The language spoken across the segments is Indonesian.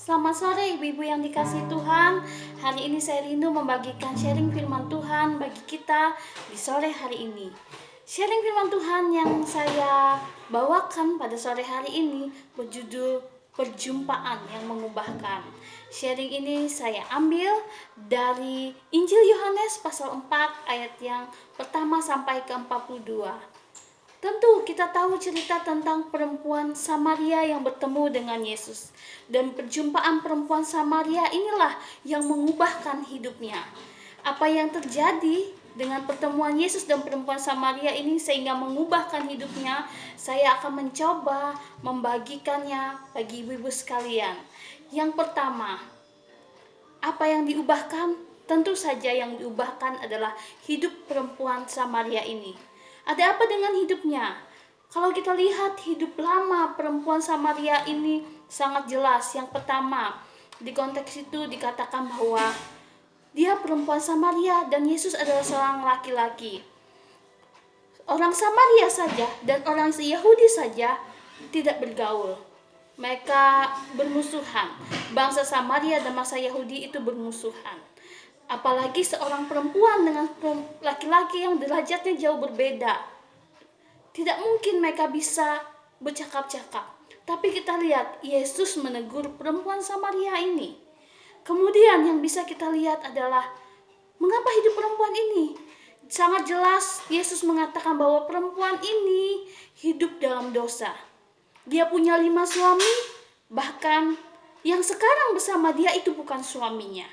Selamat sore ibu-ibu yang dikasihi Tuhan. Hari ini saya rindu membagikan sharing firman Tuhan bagi kita di sore hari ini. Sharing firman Tuhan yang saya bawakan pada sore hari ini berjudul perjumpaan yang mengubahkan. Sharing ini saya ambil dari Injil Yohanes pasal 4 ayat yang pertama sampai ke 42. Tentu kita tahu cerita tentang perempuan Samaria yang bertemu dengan Yesus. Dan perjumpaan perempuan Samaria inilah yang mengubahkan hidupnya. Apa yang terjadi dengan pertemuan Yesus dan perempuan Samaria ini sehingga mengubahkan hidupnya, saya akan mencoba membagikannya bagi ibu-ibu sekalian. Yang pertama, apa yang diubahkan? Tentu saja yang diubahkan adalah hidup perempuan Samaria ini. Ada apa dengan hidupnya? Kalau kita lihat hidup lama perempuan Samaria ini sangat jelas. Yang pertama, di konteks itu dikatakan bahwa dia perempuan Samaria dan Yesus adalah seorang laki-laki. Orang Samaria saja dan orang Yahudi saja tidak bergaul. Mereka bermusuhan. Bangsa Samaria dan bangsa Yahudi itu bermusuhan. Apalagi seorang perempuan dengan laki-laki yang derajatnya jauh berbeda. Tidak mungkin mereka bisa bercakap-cakap. Tapi kita lihat Yesus menegur perempuan Samaria ini. Kemudian yang bisa kita lihat adalah mengapa hidup perempuan ini? Sangat jelas Yesus mengatakan bahwa perempuan ini hidup dalam dosa. Dia punya 5 suami, bahkan yang sekarang bersama dia itu bukan suaminya.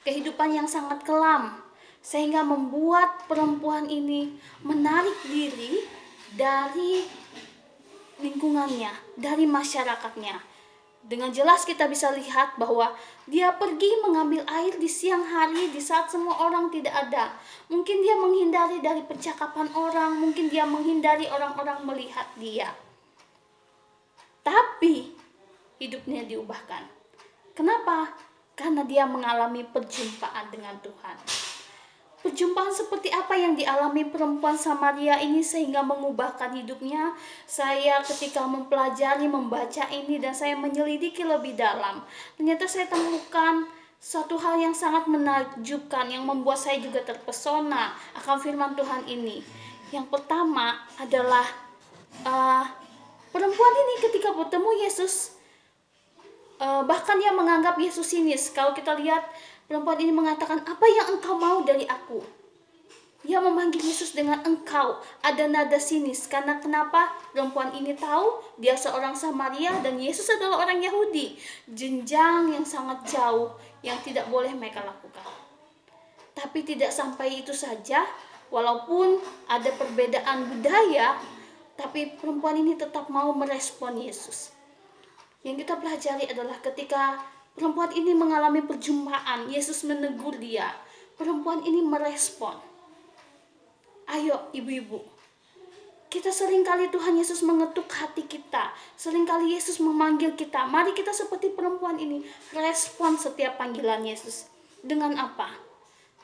Kehidupan yang sangat kelam, sehingga membuat perempuan ini menarik diri dari lingkungannya, dari masyarakatnya. Dengan jelas kita bisa lihat bahwa dia pergi mengambil air di siang hari di saat semua orang tidak ada. Mungkin dia menghindari dari percakapan orang, mungkin dia menghindari orang-orang melihat dia. Tapi hidupnya diubahkan. Kenapa? Karena dia mengalami perjumpaan dengan Tuhan. Perjumpaan seperti apa yang dialami perempuan Samaria ini sehingga mengubahkan hidupnya? Saya ketika mempelajari, membaca ini dan saya menyelidiki lebih dalam, ternyata saya temukan suatu hal yang sangat menakjubkan yang membuat saya juga terpesona akan firman Tuhan ini. Yang pertama adalah perempuan ini ketika bertemu Yesus, bahkan dia menganggap Yesus sinis. Kalau kita lihat perempuan ini mengatakan, apa yang engkau mau dari aku? Dia memanggil Yesus dengan engkau. Ada nada sinis. Karena kenapa? Perempuan ini tahu dia seorang Samaria dan Yesus adalah orang Yahudi. Jenjang yang sangat jauh yang tidak boleh mereka lakukan. Tapi tidak sampai itu saja. Walaupun ada perbedaan budaya, tapi perempuan ini tetap mau merespon Yesus. Yang kita pelajari adalah ketika perempuan ini mengalami perjumpaan, Yesus menegur dia. Perempuan ini merespon. Ayo ibu-ibu, kita seringkali Tuhan Yesus mengetuk hati kita. Seringkali Yesus memanggil kita. Mari kita seperti perempuan ini, respon setiap panggilan Yesus. Dengan apa?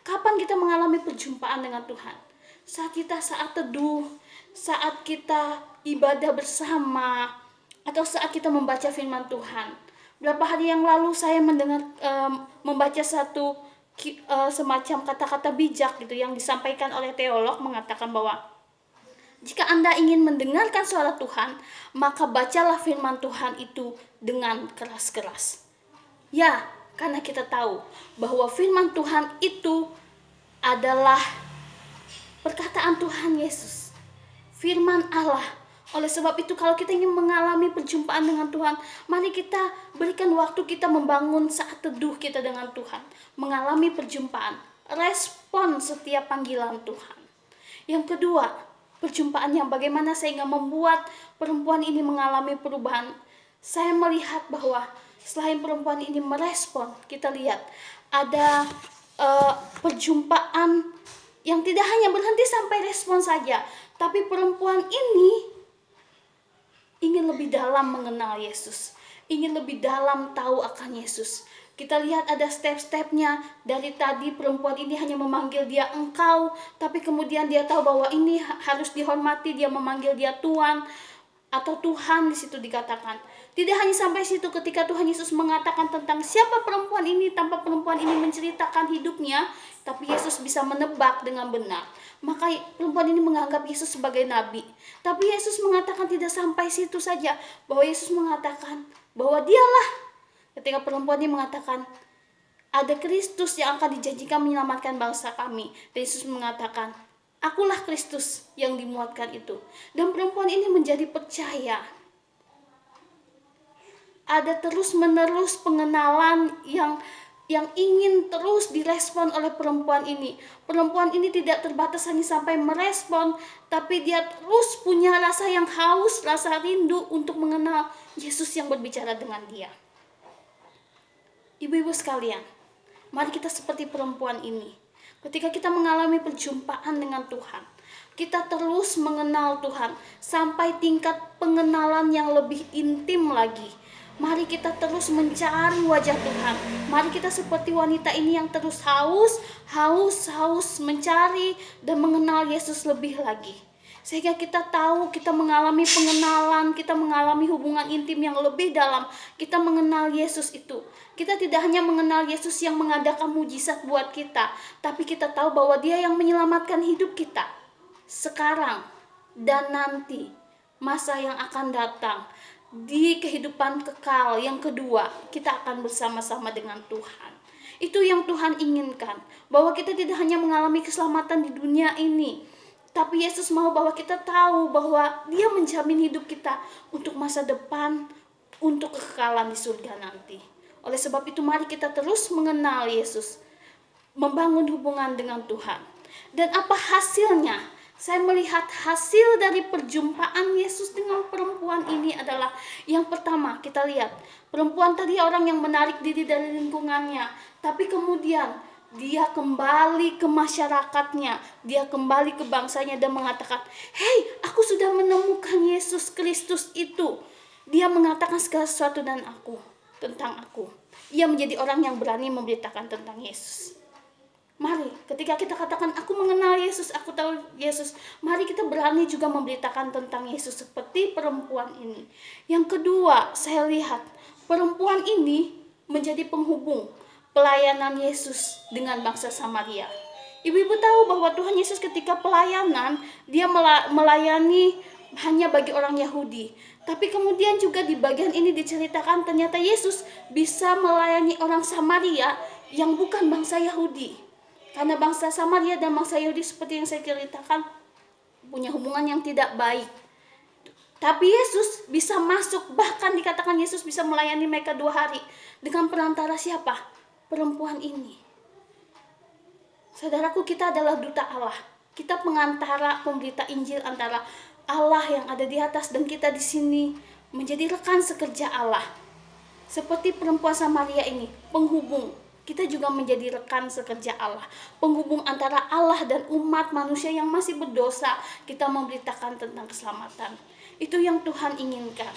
Kapan kita mengalami perjumpaan dengan Tuhan? Saat teduh, saat kita ibadah bersama, atau saat kita membaca firman Tuhan. Berapa hari yang lalu saya mendengar membaca satu semacam kata-kata bijak gitu yang disampaikan oleh teolog, mengatakan bahwa jika Anda ingin mendengarkan suara Tuhan, maka bacalah firman Tuhan itu dengan keras-keras. Ya, karena kita tahu bahwa firman Tuhan itu adalah perkataan Tuhan Yesus, firman Allah. Oleh sebab itu kalau kita ingin mengalami perjumpaan dengan Tuhan, mari kita berikan waktu kita membangun saat teduh kita dengan Tuhan. Mengalami perjumpaan, respon setiap panggilan Tuhan. Yang kedua, perjumpaan yang bagaimana sehingga membuat perempuan ini mengalami perubahan. Saya melihat bahwa selain perempuan ini merespon, kita lihat ada perjumpaan yang tidak hanya berhenti sampai respon saja, tapi perempuan ini ingin lebih dalam mengenal Yesus, ingin lebih dalam tahu akan Yesus. Kita lihat ada step-stepnya. Dari tadi perempuan ini hanya memanggil dia engkau, tapi kemudian dia tahu bahwa ini harus dihormati, dia memanggil dia Tuhan atau Tuhan di situ dikatakan. Tidak hanya sampai situ, ketika Tuhan Yesus mengatakan tentang siapa perempuan ini tanpa perempuan ini menceritakan hidupnya, tapi Yesus bisa menebak dengan benar. Maka perempuan ini menganggap Yesus sebagai nabi. Tapi Yesus mengatakan tidak sampai situ saja, bahwa Yesus mengatakan bahwa dialah, ketika perempuan ini mengatakan ada Kristus yang akan dijanjikan menyelamatkan bangsa kami. Dan Yesus mengatakan, akulah Kristus yang dimuatkan itu. Dan perempuan ini menjadi percaya. Ada terus-menerus pengenalan yang ingin terus direspon oleh perempuan ini. Perempuan ini tidak terbatas hanya sampai merespon, tapi dia terus punya rasa yang haus, rasa rindu untuk mengenal Yesus yang berbicara dengan dia. Ibu-ibu sekalian, mari kita seperti perempuan ini. Ketika kita mengalami perjumpaan dengan Tuhan, kita terus mengenal Tuhan sampai tingkat pengenalan yang lebih intim lagi. Mari kita terus mencari wajah Tuhan. Mari kita seperti wanita ini yang terus haus mencari dan mengenal Yesus lebih lagi. Sehingga kita tahu, kita mengalami pengenalan, kita mengalami hubungan intim yang lebih dalam. Kita mengenal Yesus itu. Kita tidak hanya mengenal Yesus yang mengadakan mujizat buat kita, tapi kita tahu bahwa Dia yang menyelamatkan hidup kita sekarang dan nanti, masa yang akan datang. Di kehidupan kekal yang kedua, kita akan bersama-sama dengan Tuhan. Itu yang Tuhan inginkan, bahwa kita tidak hanya mengalami keselamatan di dunia ini, tapi Yesus mau bahwa kita tahu bahwa Dia menjamin hidup kita untuk masa depan, untuk kekekalan di surga nanti. Oleh sebab itu mari kita terus mengenal Yesus, membangun hubungan dengan Tuhan. Dan apa hasilnya? Saya melihat hasil dari perjumpaan Yesus dengan perempuan ini adalah, yang pertama kita lihat, perempuan tadi orang yang menarik diri dari lingkungannya, tapi kemudian dia kembali ke masyarakatnya, dia kembali ke bangsanya dan mengatakan, "Hei, aku sudah menemukan Yesus Kristus itu. Dia mengatakan segala sesuatu tentang aku." Ia menjadi orang yang berani memberitakan tentang Yesus. Mari, ketika kita katakan aku mengenal Yesus, aku tahu Yesus, mari kita berani juga memberitakan tentang Yesus seperti perempuan ini. Yang kedua, saya lihat perempuan ini menjadi penghubung pelayanan Yesus dengan bangsa Samaria. Ibu-ibu tahu bahwa Tuhan Yesus ketika pelayanan, Dia melayani hanya bagi orang Yahudi. Tapi kemudian juga di bagian ini diceritakan ternyata Yesus bisa melayani orang Samaria yang bukan bangsa Yahudi. Karena bangsa Samaria dan bangsa Yahudi seperti yang saya ceritakan punya hubungan yang tidak baik. Tapi Yesus bisa masuk, bahkan dikatakan Yesus bisa melayani mereka 2 hari. Dengan perantara siapa? Perempuan ini. Saudaraku, kita adalah duta Allah. Kita pengantara, pemberita Injil antara Allah yang ada di atas dan kita di sini, menjadi rekan sekerja Allah. Seperti perempuan Samaria ini, penghubung. Kita juga menjadi rekan sekerja Allah, penghubung antara Allah dan umat manusia yang masih berdosa. Kita memberitakan tentang keselamatan. Itu yang Tuhan inginkan.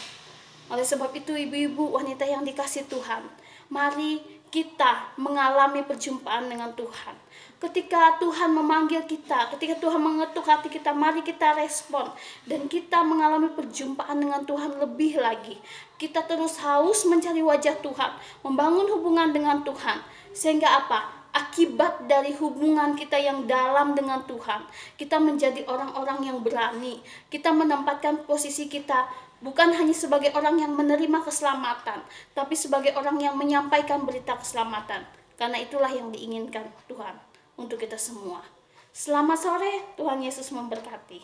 Oleh sebab itu, ibu-ibu, wanita yang dikasih Tuhan, mari kita mengalami perjumpaan dengan Tuhan. Ketika Tuhan memanggil kita, ketika Tuhan mengetuk hati kita, mari kita respon dan kita mengalami perjumpaan dengan Tuhan lebih lagi. Kita terus haus mencari wajah Tuhan, membangun hubungan dengan Tuhan. Sehingga apa? Akibat dari hubungan kita yang dalam dengan Tuhan, kita menjadi orang-orang yang berani. Kita menempatkan posisi kita bukan hanya sebagai orang yang menerima keselamatan, tapi sebagai orang yang menyampaikan berita keselamatan. Karena itulah yang diinginkan Tuhan untuk kita semua. Selamat sore, Tuhan Yesus memberkati.